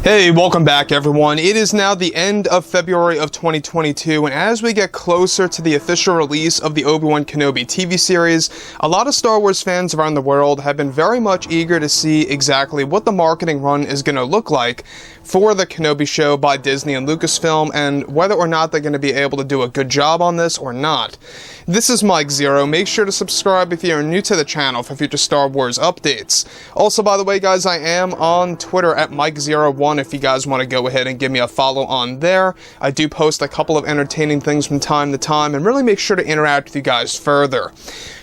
Hey, welcome back everyone. It is now the end of February of 2022, and as we get closer to the official release of the Obi-Wan Kenobi TV series, a lot of Star Wars fans around the world have been very much eager to see exactly what the marketing run is going to look like for the Kenobi show by Disney and Lucasfilm, and whether or not they're going to be able to do a good job on this or not. This is Mike Zero. Make sure to subscribe if you're new to the channel for future Star Wars updates. Also, by the way, guys, I am on Twitter at Mike01 if you guys want to go ahead and give me a follow on there. I do post a couple of entertaining things from time to time and really make sure to interact with you guys further.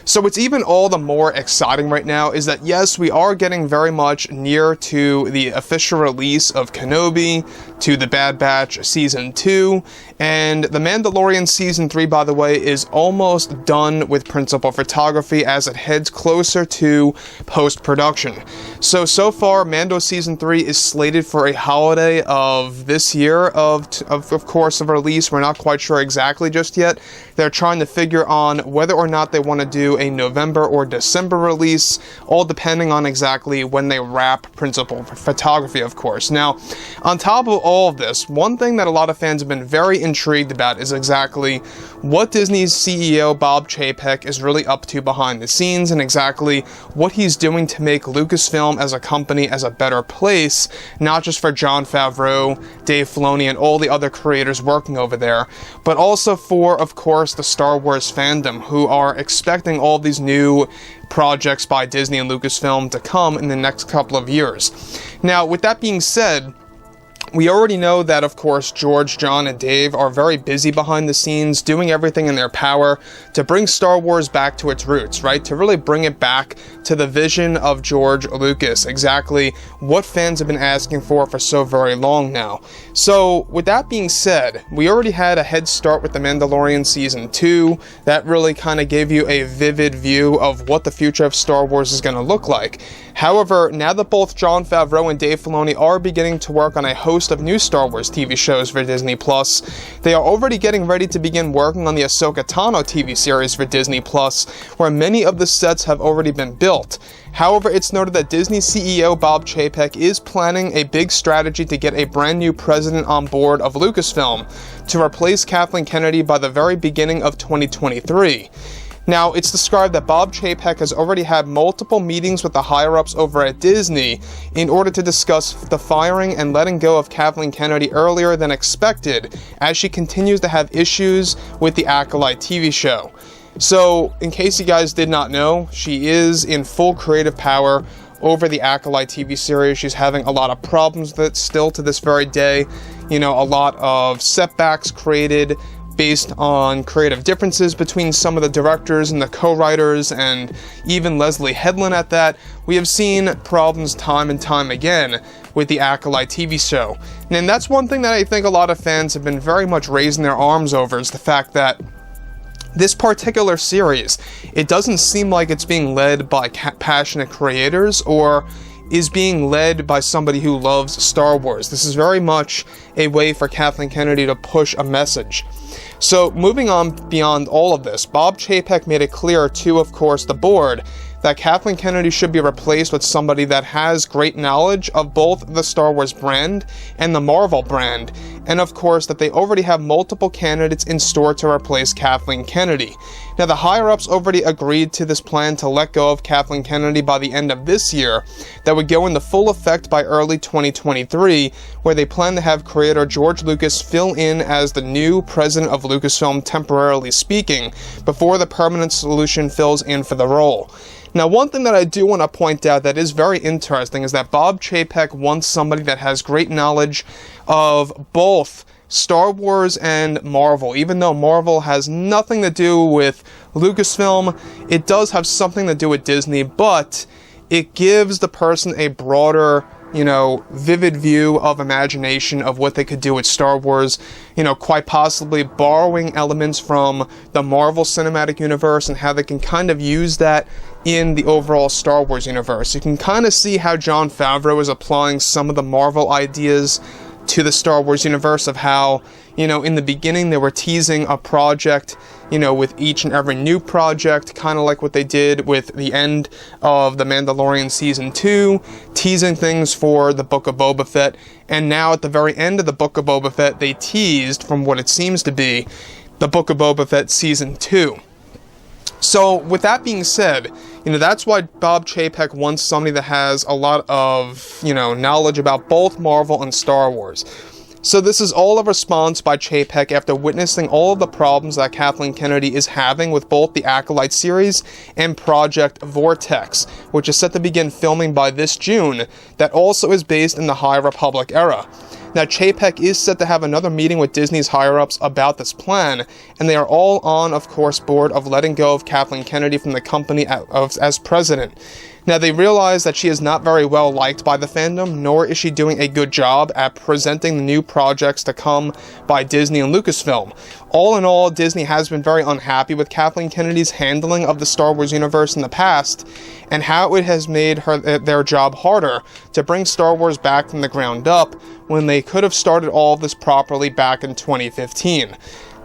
So what's even all the more exciting right now is that yes, we are getting very much near to the official release of Kenobi, to the Bad Batch Season 2, and the Mandalorian Season 3, by the way, is almost done with principal photography as it heads closer to post-production. So far, Mando Season 3 is slated for a holiday of this year of course, of release. We're not quite sure exactly just yet. They're trying to figure on whether or not they want to do a November or December release, all depending on exactly when they wrap principal photography, of course. Now, on top of all of this, one thing that a lot of fans have been very intrigued about is exactly what Disney's CEO Bob Chapek is really up to behind the scenes and exactly what he's doing to make Lucasfilm as a company as a better place, not just for Jon Favreau, Dave Filoni, and all the other creators working over there, but also for, of course, the Star Wars fandom, who are expecting all these new projects by Disney and Lucasfilm to come in the next couple of years. Now, with that being said, we already know that, of course, George, John, and Dave are very busy behind the scenes, doing everything in their power to bring Star Wars back to its roots, right? To really bring it back to the vision of George Lucas, exactly what fans have been asking for so very long now. So, with that being said, we already had a head start with The Mandalorian Season 2. That really kind of gave you a vivid view of what the future of Star Wars is going to look like. However, now that both Jon Favreau and Dave Filoni are beginning to work on a host of new Star Wars TV shows for Disney+, they are already getting ready to begin working on the Ahsoka Tano TV series for Disney+, where many of the sets have already been built. However, it's noted that Disney CEO Bob Chapek is planning a big strategy to get a brand new president on board of Lucasfilm to replace Kathleen Kennedy by the very beginning of 2023. Now, it's described that Bob Chapek has already had multiple meetings with the higher-ups over at Disney in order to discuss the firing and letting go of Kathleen Kennedy earlier than expected, as she continues to have issues with the Acolyte TV show. So, in case you guys did not know, she is in full creative power over the Acolyte TV series. She's having a lot of problems with it still to this very day. You know, a lot of setbacks created based on creative differences between some of the directors and the co-writers, and even Leslie Headland at that. We have seen problems time and time again with the Acolyte TV show. And that's one thing that I think a lot of fans have been very much raising their arms over, is the fact that this particular series, it doesn't seem like it's being led by passionate creators or is being led by somebody who loves Star Wars. This is very much a way for Kathleen Kennedy to push a message. So, moving on beyond all of this, Bob Chapek made it clear to, of course, the board that Kathleen Kennedy should be replaced with somebody that has great knowledge of both the Star Wars brand and the Marvel brand, and of course that they already have multiple candidates in store to replace Kathleen Kennedy. Now, the higher-ups already agreed to this plan to let go of Kathleen Kennedy by the end of this year, that would go into full effect by early 2023, where they plan to have creator George Lucas fill in as the new president of Lucasfilm, temporarily speaking, before the permanent solution fills in for the role. Now, one thing that I do want to point out that is very interesting is that Bob Chapek wants somebody that has great knowledge of both Star Wars and Marvel. Even though Marvel has nothing to do with Lucasfilm, it does have something to do with Disney, but it gives the person a broader, vivid view of imagination of what they could do with Star Wars, quite possibly borrowing elements from the Marvel Cinematic Universe and how they can kind of use that in the overall Star Wars universe. You can kind of see how Jon Favreau is applying some of the Marvel ideas to the Star Wars universe, of how, in the beginning they were teasing a project, with each and every new project, kind of like what they did with the end of The Mandalorian Season 2, teasing things for the Book of Boba Fett, and now at the very end of the Book of Boba Fett, they teased, from what it seems to be, the Book of Boba Fett Season 2. So, with that being said, that's why Bob Chapek wants somebody that has a lot of, knowledge about both Marvel and Star Wars. So this is all a response by Chapek after witnessing all of the problems that Kathleen Kennedy is having with both the Acolyte series and Project Vortex, which is set to begin filming by this June, that also is based in the High Republic era. Now, Chapek is set to have another meeting with Disney's higher-ups about this plan, and they are all on, of course, board of letting go of Kathleen Kennedy from the company as president. Now, they realize that she is not very well liked by the fandom, nor is she doing a good job at presenting the new projects to come by Disney and Lucasfilm. All in all, Disney has been very unhappy with Kathleen Kennedy's handling of the Star Wars universe in the past, and how it has made their job harder to bring Star Wars back from the ground up, when they could have started all of this properly back in 2015.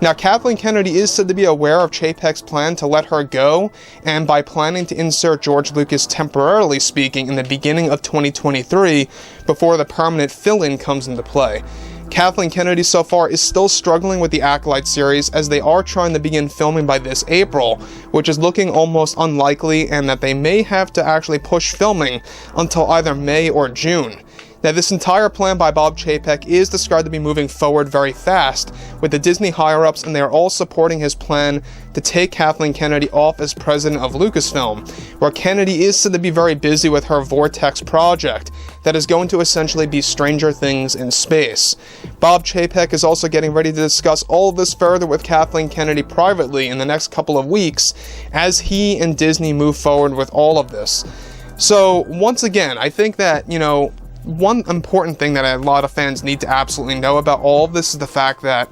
Now, Kathleen Kennedy is said to be aware of Chapek's plan to let her go, and by planning to insert George Lucas temporarily speaking in the beginning of 2023, before the permanent fill-in comes into play. Kathleen Kennedy so far is still struggling with the Acolyte series, as they are trying to begin filming by this April, which is looking almost unlikely, and that they may have to actually push filming until either May or June. Now, this entire plan by Bob Chapek is described to be moving forward very fast with the Disney higher-ups, and they are all supporting his plan to take Kathleen Kennedy off as president of Lucasfilm, where Kennedy is said to be very busy with her Vortex project that is going to essentially be Stranger Things in space. Bob Chapek is also getting ready to discuss all of this further with Kathleen Kennedy privately in the next couple of weeks, as he and Disney move forward with all of this. So, once again, I think that, one important thing that a lot of fans need to absolutely know about all of this is the fact that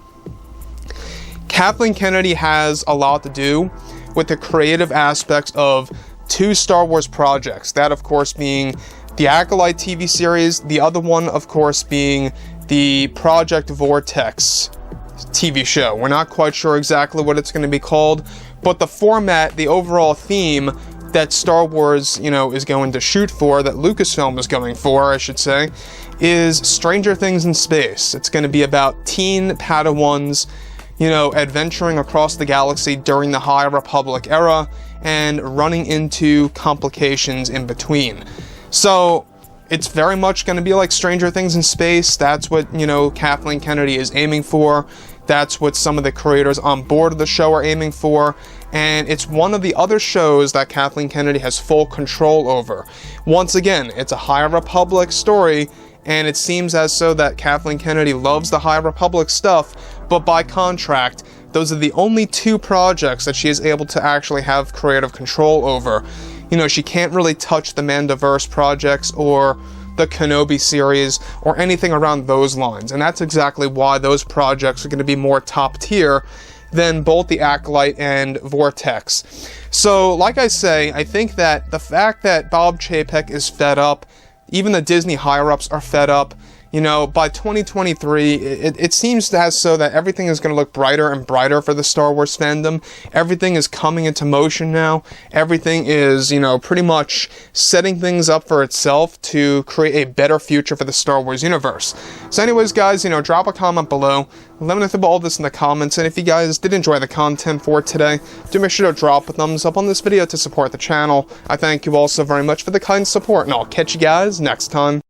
Kathleen Kennedy has a lot to do with the creative aspects of two Star Wars projects. That, of course, being the Acolyte TV series, the other one, of course, being the Project Vortex TV show. We're not quite sure exactly what it's going to be called, but the format, the overall theme that Star Wars, is going to shoot for, that Lucasfilm is going for, I should say, is Stranger Things in space. It's going to be about teen Padawans, adventuring across the galaxy during the High Republic era and running into complications in between. So, it's very much going to be like Stranger Things in space. That's what, Kathleen Kennedy is aiming for. That's what some of the creators on board of the show are aiming for. And it's one of the other shows that Kathleen Kennedy has full control over. Once again, it's a High Republic story, and it seems as so that Kathleen Kennedy loves the High Republic stuff, but by contract, those are the only two projects that she is able to actually have creative control over. She can't really touch the Mandoverse projects or the Kenobi series or anything around those lines, and that's exactly why those projects are going to be more top tier than both the Acolyte and Vortex. So, like I say, I think that the fact that Bob Chapek is fed up, even the Disney higher-ups are fed up, by 2023, it seems as so that everything is going to look brighter and brighter for the Star Wars fandom. Everything is coming into motion now. Everything is, pretty much setting things up for itself to create a better future for the Star Wars universe. So anyways, guys, drop a comment below. Let me know about all this in the comments, and if you guys did enjoy the content for today, do make sure to drop a thumbs up on this video to support the channel. I thank you all so very much for the kind support, and I'll catch you guys next time.